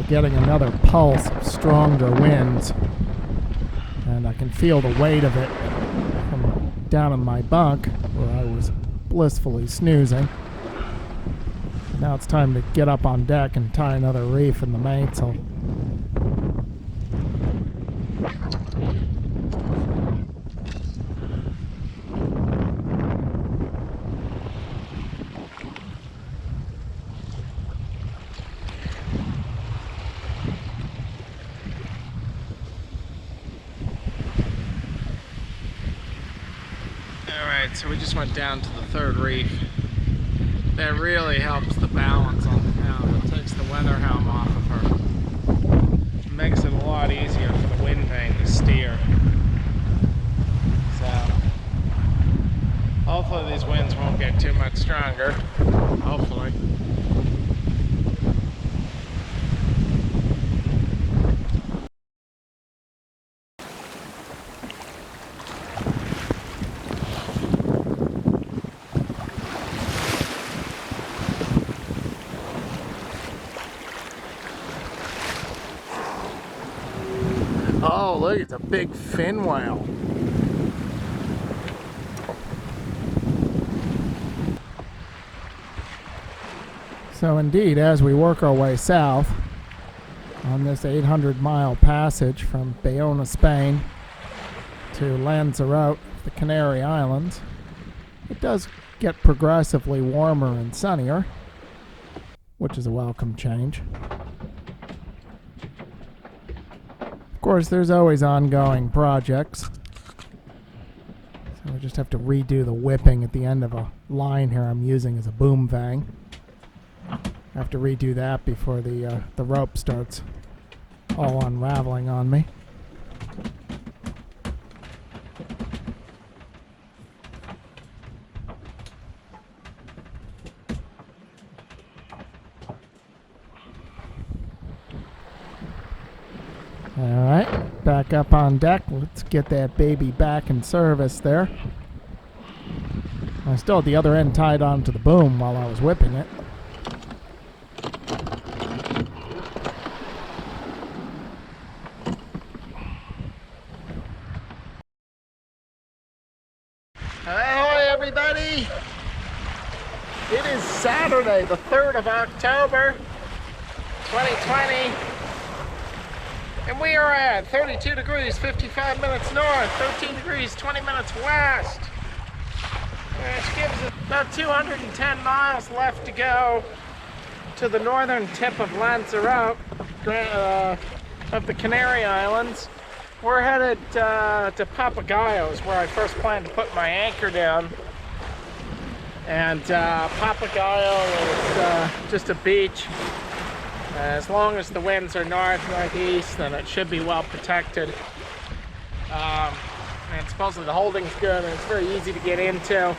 getting another pulse of stronger winds, and I can feel the weight of it from down in my bunk where I was blissfully snoozing. Now it's time to get up on deck and tie another reef in the mainsail. Alright, so we just went down to the third reef. That really helps the balance on the helm. It takes the weather helm off of her. It makes it a lot easier for the wind vane to steer. So, hopefully these winds won't get too much stronger. Hopefully. Oh, look, it's a big fin whale. So indeed, as we work our way south on this 800-mile passage from Bayona, Spain to Lanzarote, the Canary Islands, it does get progressively warmer and sunnier, which is a welcome change. Of course, there's always ongoing projects. So I just have to redo the whipping at the end of a line here I'm using as a boom vang. I have to redo that before the rope starts all unraveling on me. Alright, back up on deck. Let's get that baby back in service there. I still had the other end tied onto the boom while I was whipping it. Ahoy everybody! It is Saturday, the 3rd of October, 2020. And we are at 32 degrees, 55 minutes north, 13 degrees, 20 minutes west. Which gives us about 210 miles left to go to the northern tip of Lanzarote, of the Canary Islands. We're headed to Papagayos, where I first planned to put my anchor down. And Papagayo is just a beach. As long as the winds are north-northeast, then it should be well protected. And supposedly the holding's good and it's very easy to get into.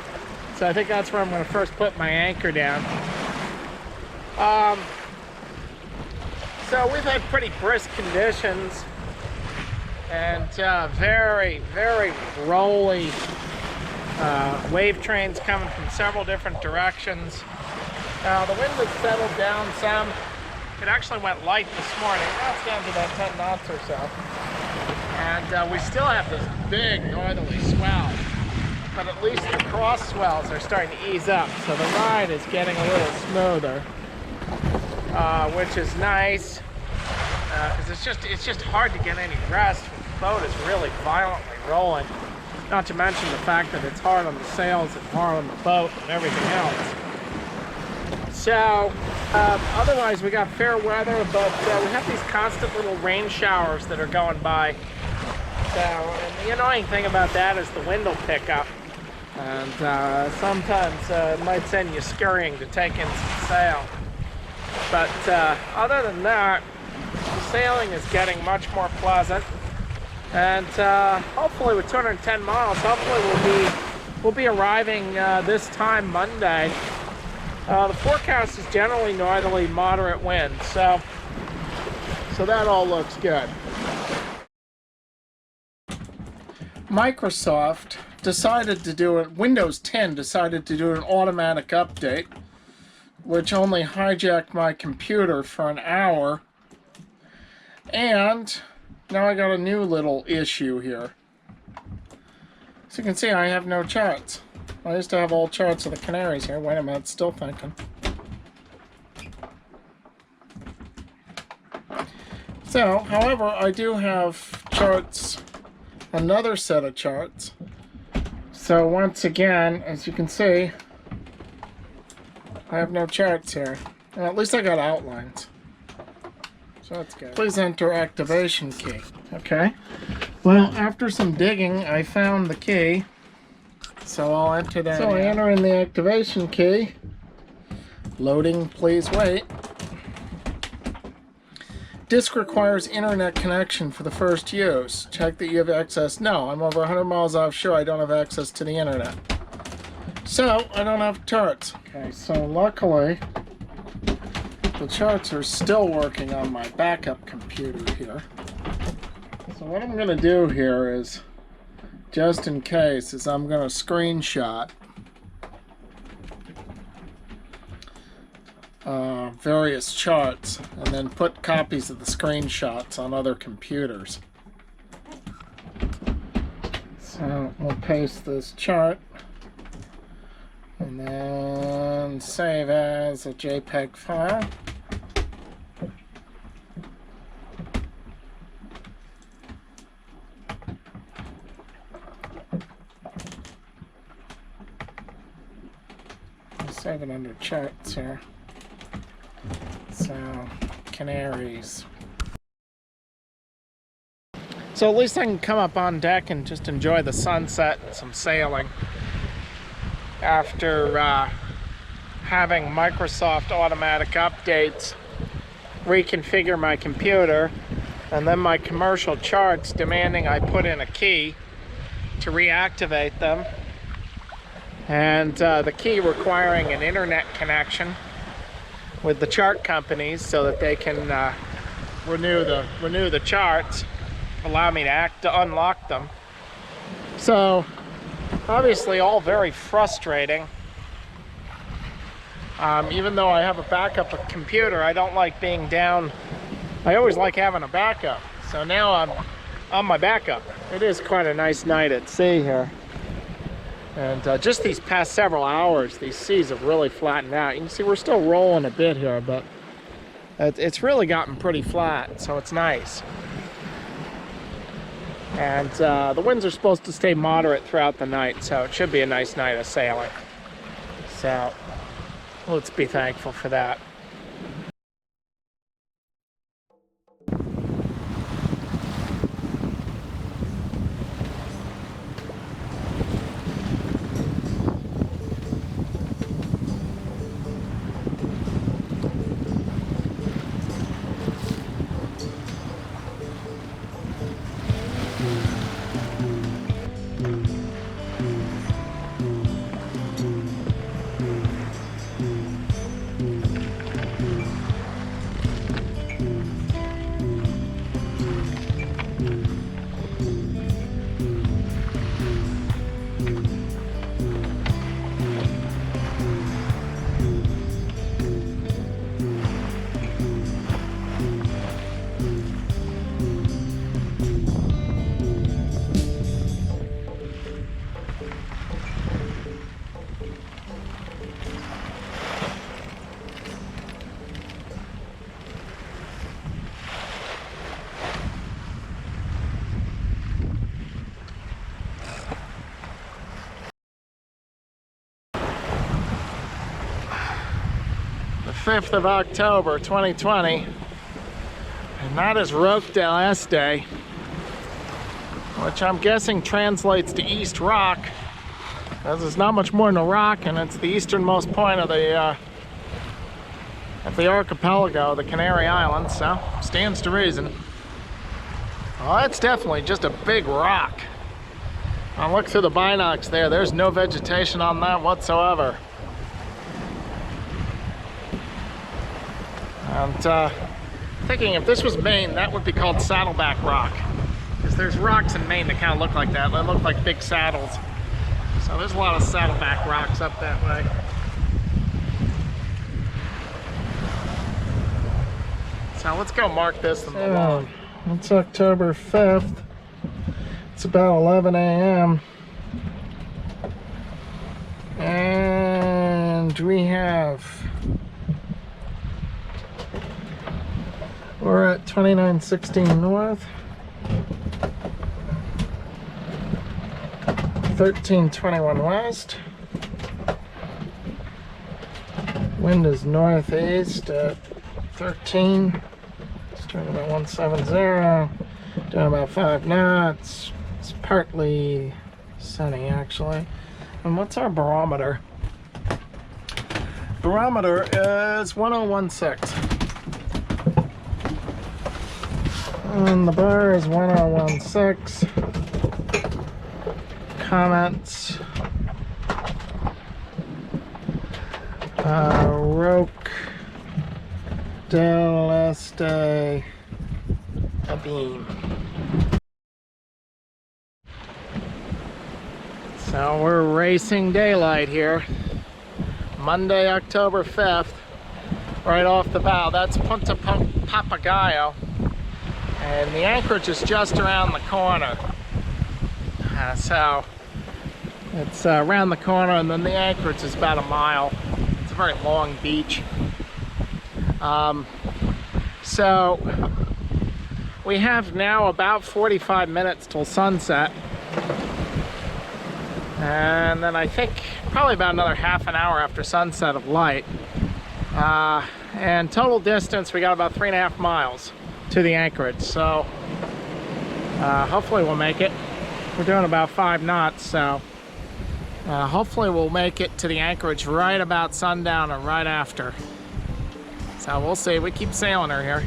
So I think that's where I'm going to first put my anchor down. So we've had pretty brisk conditions and very, very rolly wave trains coming from several different directions. The wind has settled down some. It actually went light this morning. Now it's down to about 10 knots or so. And we still have this big northerly swell. But at least the cross swells are starting to ease up. So the ride is getting a little smoother. Which is nice. Because it's just hard to get any rest. The boat is really violently rolling. Not to mention the fact that it's hard on the sails and hard on the boat and everything else. So, otherwise we got fair weather, but we have these constant little rain showers that are going by. So, and the annoying thing about that is the wind will pick up. And sometimes it might send you scurrying to take in some sail. But other than that, the sailing is getting much more pleasant. And hopefully with 210 miles, hopefully we'll be arriving this time Monday. The forecast is generally northerly, moderate winds, so that all looks good. Microsoft decided to do it. Windows 10 decided to do an automatic update, which only hijacked my computer for an hour And now I got a new little issue here. So you can see I have no charts. I used to have all charts of the Canaries here. Wait a minute, still thinking. So, however, I do have charts, another set of charts. So once again, as you can see, I have no charts here. Well, at least I got outlines. So that's good. Please enter activation key. Okay. Well, after some digging, I found the key. So I'll enter that. So I enter in the activation key. Loading, please wait. Disk requires internet connection for the first use. Check that you have access. No, I'm over 100 miles offshore. I don't have access to the internet. So I don't have charts. Okay, so luckily the charts are still working on my backup computer here. So what I'm going to do here is, just in case, is I'm going to screenshot various charts and then put copies of the screenshots on other computers. So we'll paste this chart and then save as a JPEG file. I'll save it under charts here. So, Canaries. So at least I can come up on deck and just enjoy the sunset and some sailing after having Microsoft automatic updates reconfigure my computer, and then my commercial charts demanding I put in a key to reactivate them, and the key requiring an internet connection with the chart companies so that they can renew the charts, allow me to unlock them. So obviously all very frustrating. Even though I have a backup computer, I don't like being down. I always like having a backup. So now I'm on my backup. It is quite a nice night at sea here. And just these past several hours, these seas have really flattened out. You can see we're still rolling a bit here, but it's really gotten pretty flat, so it's nice. And the winds are supposed to stay moderate throughout the night, so it should be a nice night of sailing. So let's be thankful for that. The 5th of October 2020, and that is Roque del Este, which I'm guessing translates to East Rock, because it's not much more than a rock, and it's the easternmost point of the archipelago, the Canary Islands, so stands to reason. Well, that's definitely just a big rock. I look through the binocs there, there's no vegetation on that whatsoever. And thinking if this was Maine, that would be called Saddleback Rock, because there's rocks in Maine that kind of look like that. They look like big saddles. So there's a lot of saddleback rocks up that way. So So let's go mark this in the log. It's October 5th. It's about 11 a.m. And we're at 2916 North, 1321 West. Wind is northeast at 13. It's turning about 170. Doing about 5 knots. It's partly sunny actually. And what's our barometer? Barometer is 1016. And the bar is 1016. Comments. Roque del Este Abeam. So we're racing daylight here. Monday, October 5th. Right off the bow. That's Punta Papagayo. And the anchorage is just around the corner. So it's around the corner, and then the anchorage is about a mile. It's a very long beach. So we have now about 45 minutes till sunset. And then I think probably about another half an hour after sunset of light. And total distance, we got about 3.5 miles to the anchorage. So hopefully we'll make it. We're doing about 5 knots, so hopefully we'll make it to the anchorage right about sundown or right after. So we'll see. We keep sailing her here.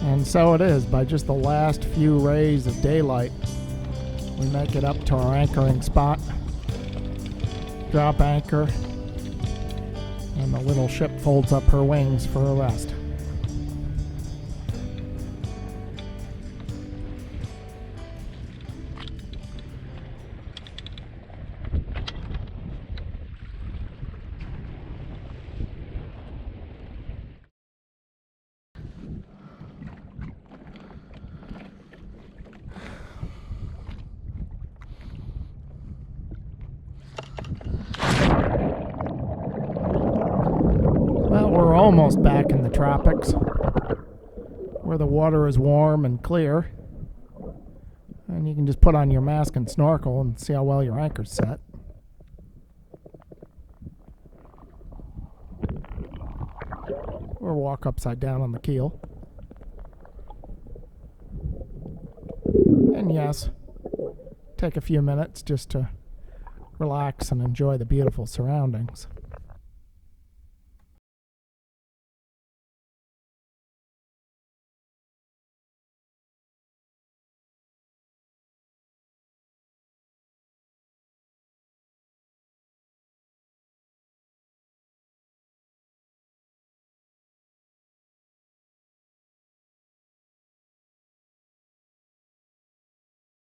And so it is, by just the last few rays of daylight, we make it up to our anchoring spot, drop anchor, and the little ship folds up her wings for a rest. We're almost back in the tropics, where the water is warm and clear, and you can just put on your mask and snorkel and see how well your anchor's set. Or walk upside down on the keel. And yes, take a few minutes just to relax and enjoy the beautiful surroundings.